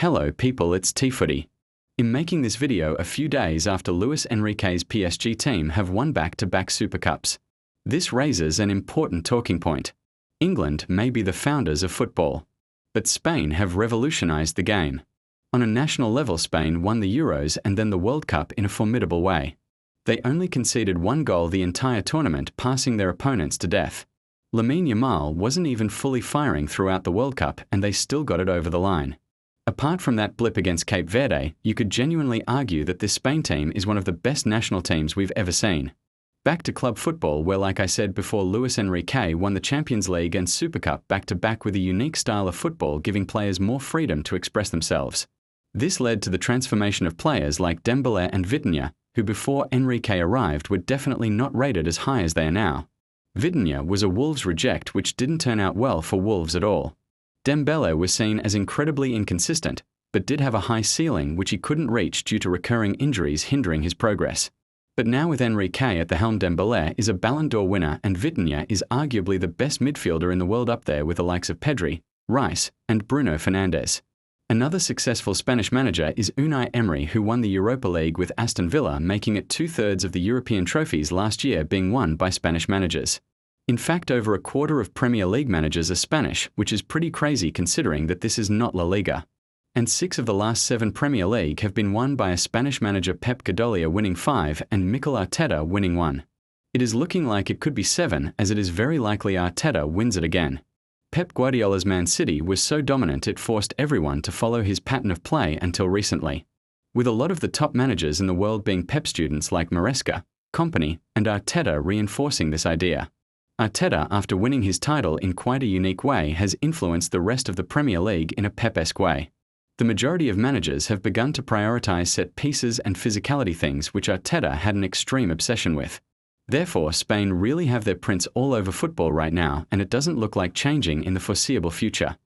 Hello people, it's T-Footy. In making this video a few days after Luis Enrique's PSG team have won back-to-back Super Cups. This raises an important talking point. England may be the founders of football, but Spain have revolutionized the game. On a national level, Spain won the Euros and then the World Cup in a formidable way. They only conceded one goal the entire tournament, passing their opponents to death. Lamine Yamal wasn't even fully firing throughout the World Cup and they still got it over the line. Apart from that blip against Cape Verde, you could genuinely argue that this Spain team is one of the best national teams we've ever seen. Back to club football, where, like I said before, Luis Enrique won the Champions League and Super Cup back-to-back with a unique style of football, giving players more freedom to express themselves. This led to the transformation of players like Dembélé and Vitinha, who before Enrique arrived were definitely not rated as high as they are now. Vitinha was a Wolves reject, which didn't turn out well for Wolves at all. Dembélé was seen as incredibly inconsistent, but did have a high ceiling which he couldn't reach due to recurring injuries hindering his progress. But now with Enrique at the helm, Dembélé is a Ballon d'Or winner and Vitinha is arguably the best midfielder in the world, up there with the likes of Pedri, Rice, and Bruno Fernandes. Another successful Spanish manager is Unai Emery, who won the Europa League with Aston Villa, making it 2/3 of the European trophies last year being won by Spanish managers. In fact, over a quarter of Premier League managers are Spanish, which is pretty crazy considering that this is not La Liga. And 6 of the last 7 Premier League have been won by a Spanish manager, Pep Guardiola winning 5 and Mikel Arteta winning 1. It is looking like it could be 7, as it is very likely Arteta wins it again. Pep Guardiola's Man City was so dominant it forced everyone to follow his pattern of play until recently, with a lot of the top managers in the world being Pep students like Maresca, Kompany, and Arteta reinforcing this idea. Arteta, after winning his title in quite a unique way, has influenced the rest of the Premier League in a Pep-esque way. The majority of managers have begun to prioritise set pieces and physicality, things which Arteta had an extreme obsession with. Therefore, Spain really have their prints all over football right now, and it doesn't look like changing in the foreseeable future.